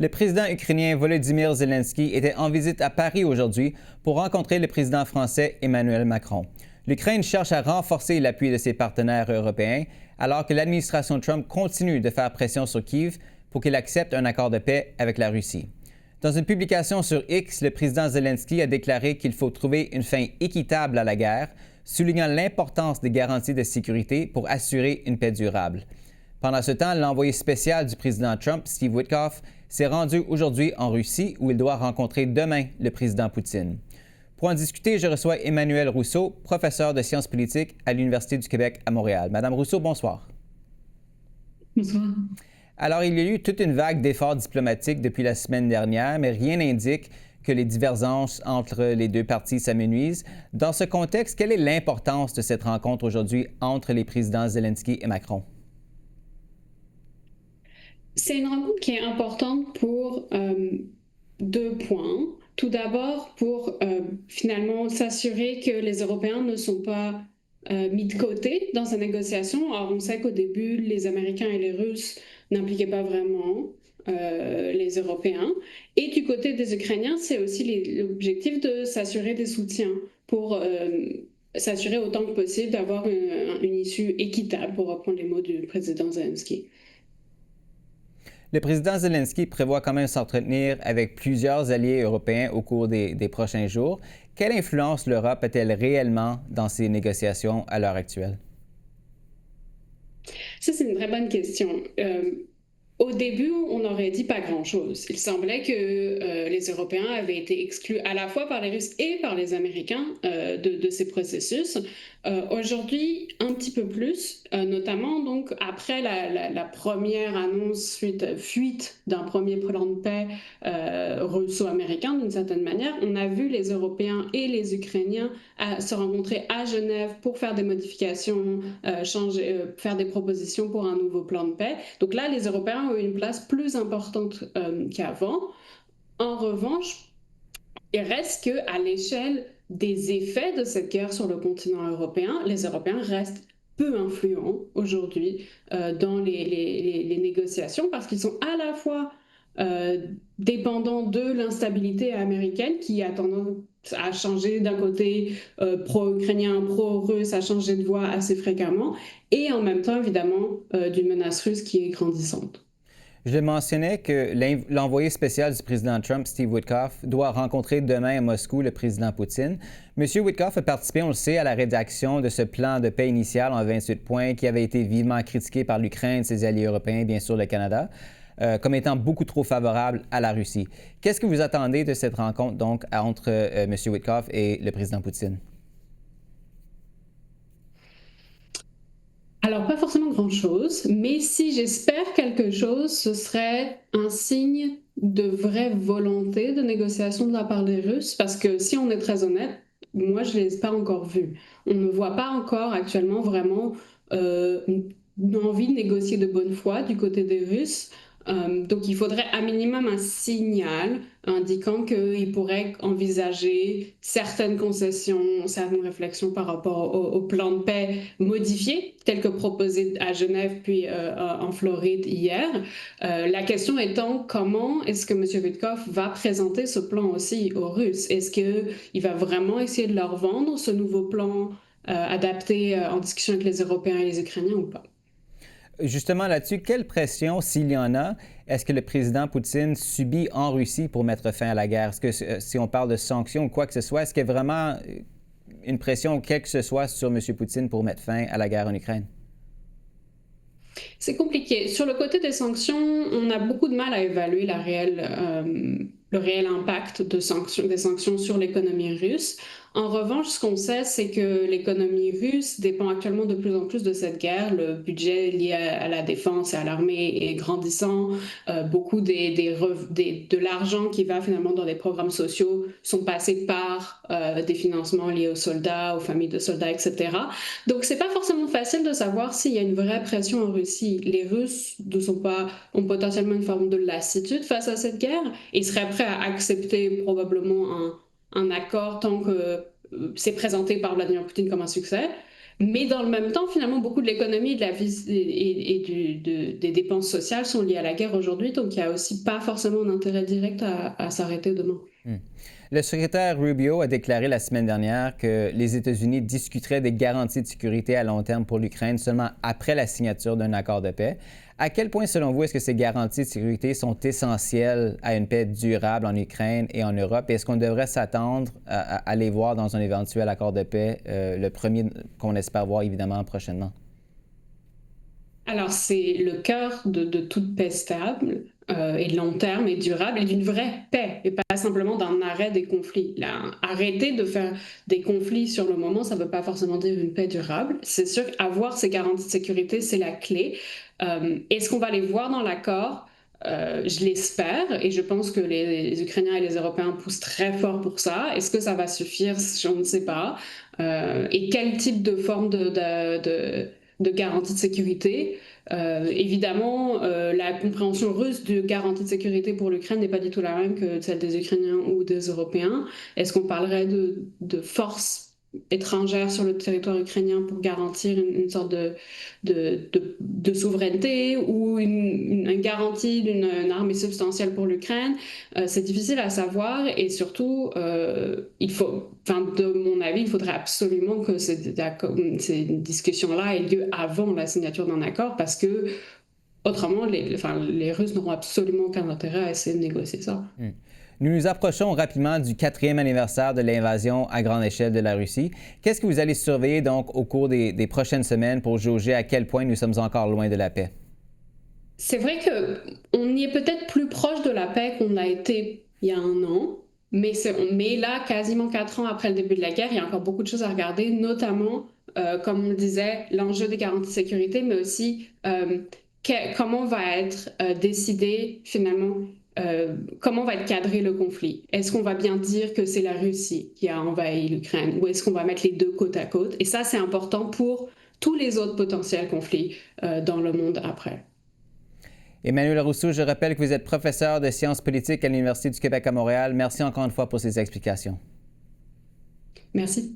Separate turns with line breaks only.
Le président ukrainien Volodymyr Zelensky était en visite à Paris aujourd'hui pour rencontrer le président français Emmanuel Macron. L'Ukraine cherche à renforcer l'appui de ses partenaires européens alors que l'administration Trump continue de faire pression sur Kiev pour qu'il accepte un accord de paix avec la Russie. Dans une publication sur X, le président Zelensky a déclaré qu'il faut trouver une fin équitable à la guerre, soulignant l'importance des garanties de sécurité pour assurer une paix durable. Pendant ce temps, l'envoyé spécial du président Trump, Steve Witkoff, s'est rendu aujourd'hui en Russie où il doit rencontrer demain le président Poutine. Pour en discuter, je reçois Emmanuelle Rousseau, professeure de sciences politiques à l'Université du Québec à Montréal. Madame Rousseau, bonsoir.
Bonsoir.
Alors, il y a eu toute une vague d'efforts diplomatiques depuis la semaine dernière, mais rien n'indique que les divergences entre les deux parties s'amenuisent. Dans ce contexte, quelle est l'importance de cette rencontre aujourd'hui entre les présidents Zelensky et Macron?
C'est une rencontre qui est importante pour deux points. Tout d'abord, pour finalement s'assurer que les Européens ne sont pas mis de côté dans ces négociations. Alors, on sait qu'au début, les Américains et les Russes n'impliquaient pas vraiment les Européens. Et du côté des Ukrainiens, c'est aussi l'objectif de s'assurer des soutiens pour s'assurer autant que possible d'avoir une issue équitable, pour reprendre les mots du président Zelensky.
Le président Zelensky prévoit quand même s'entretenir avec plusieurs alliés européens au cours des prochains jours. Quelle influence l'Europe a-t-elle réellement dans ces négociations à l'heure actuelle?
Ça, c'est une très bonne question. Au début, on aurait dit pas grand-chose. Il semblait que les Européens avaient été exclus à la fois par les Russes et par les Américains de ces processus. Aujourd'hui, un petit peu plus, notamment donc après la première annonce fuite d'un premier plan de paix russo-américain d'une certaine manière, on a vu les Européens et les Ukrainiens se rencontrer à Genève pour faire des modifications, faire des propositions pour un nouveau plan de paix. Donc là, les Européens ont eu une place plus importante qu'avant. En revanche, il reste qu'à l'échelle des effets de cette guerre sur le continent européen, les Européens restent peu influents aujourd'hui dans les négociations parce qu'ils sont à la fois dépendants de l'instabilité américaine qui a tendance à changer d'un côté pro-ukrainien, pro-russe, à changer de voix assez fréquemment, et en même temps, évidemment, d'une menace russe qui est grandissante.
Je mentionnais que l'envoyé spécial du président Trump, Steve Witkoff, doit rencontrer demain à Moscou le président Poutine. M. Witkoff a participé, on le sait, à la rédaction de ce plan de paix initial en 28 points qui avait été vivement critiqué par l'Ukraine, ses alliés européens, bien sûr le Canada, comme étant beaucoup trop favorable à la Russie. Qu'est-ce que vous attendez de cette rencontre, donc, entre M. Witkoff et le président Poutine?
Alors, pas forcément grand-chose, mais si j'espère quelque chose, ce serait un signe de vraie volonté de négociation de la part des Russes, parce que si on est très honnête, moi, je ne les ai pas encore vus. On ne voit pas encore actuellement vraiment une envie de négocier de bonne foi du côté des Russes. Donc, il faudrait à minimum un signal indiquant qu'ils pourraient envisager certaines concessions, certaines réflexions par rapport au plan de paix modifié, tel que proposé à Genève puis en Floride hier. La question étant comment est-ce que M. Witkoff va présenter ce plan aussi aux Russes? Est-ce qu'il va vraiment essayer de leur vendre ce nouveau plan adapté en discussion avec les Européens et les Ukrainiens ou pas?
Justement là-dessus, quelle pression, s'il y en a, est-ce que le président Poutine subit en Russie pour mettre fin à la guerre? Est-ce que si on parle de sanctions ou quoi que ce soit, est-ce qu'il y a vraiment une pression ou quelque que ce soit sur M. Poutine pour mettre fin à la guerre en Ukraine?
C'est compliqué. Sur le côté des sanctions, on a beaucoup de mal à évaluer le réel impact des sanctions sur l'économie russe. En revanche, ce qu'on sait, c'est que l'économie russe dépend actuellement de plus en plus de cette guerre. Le budget lié à la défense et à l'armée est grandissant. Beaucoup de l'argent qui va finalement dans des programmes sociaux sont passés par des financements liés aux soldats, aux familles de soldats, etc. Donc, c'est pas forcément facile de savoir s'il y a une vraie pression en Russie. Les Russes ont potentiellement une forme de lassitude face à cette guerre et seraient prêts à accepter probablement un accord tant que c'est présenté par Vladimir Poutine comme un succès. Mais dans le même temps, finalement, beaucoup de l'économie de la vie des dépenses sociales sont liées à la guerre aujourd'hui, donc il n'y a aussi pas forcément d'intérêt direct à s'arrêter demain.
Le secrétaire Rubio a déclaré la semaine dernière que les États-Unis discuteraient des garanties de sécurité à long terme pour l'Ukraine seulement après la signature d'un accord de paix. À quel point, selon vous, est-ce que ces garanties de sécurité sont essentielles à une paix durable en Ukraine et en Europe? Est-ce qu'on devrait s'attendre à les voir dans un éventuel accord de paix, le premier qu'on espère voir évidemment prochainement?
Alors, c'est le cœur de toute paix stable et de long terme et durable et d'une vraie paix et pas simplement d'un arrêt des conflits. Là, arrêter de faire des conflits sur le moment, ça ne veut pas forcément dire une paix durable. C'est sûr qu'avoir ces garanties de sécurité, c'est la clé. Est-ce qu'on va les voir dans l'accord? Je l'espère et je pense que les Ukrainiens et les Européens poussent très fort pour ça. Est-ce que ça va suffire? Je ne sais pas. Et quel type de forme de garantie de sécurité? Évidemment, la compréhension russe de garantie de sécurité pour l'Ukraine n'est pas du tout la même que celle des Ukrainiens ou des Européens. Est-ce qu'on parlerait de forces étrangères sur le territoire ukrainien pour garantir une sorte de souveraineté ou une garantie d'une armée substantielle pour l'Ukraine? C'est difficile à savoir et surtout, de mon avis, il faudrait absolument que ces discussions-là aient lieu avant la signature d'un accord parce que autrement, les Russes n'auront absolument aucun intérêt à essayer de négocier ça.
Nous nous approchons rapidement du 4e anniversaire de l'invasion à grande échelle de la Russie. Qu'est-ce que vous allez surveiller donc au cours des prochaines semaines pour jauger à quel point nous sommes encore loin de la paix?
C'est vrai qu'on y est peut-être plus proche de la paix qu'on l'a été il y a un an, mais là, quasiment 4 ans après le début de la guerre, il y a encore beaucoup de choses à regarder, notamment, comme on le disait, l'enjeu des garanties de sécurité, mais aussi comment va être décidé finalement, comment va être cadré le conflit. Est-ce qu'on va bien dire que c'est la Russie qui a envahi l'Ukraine ou est-ce qu'on va mettre les deux côte à côte? Et ça, c'est important pour tous les autres potentiels conflits dans le monde après.
Emmanuel Rousseau, je rappelle que vous êtes professeur de sciences politiques à l'Université du Québec à Montréal. Merci encore une fois pour ces explications.
Merci.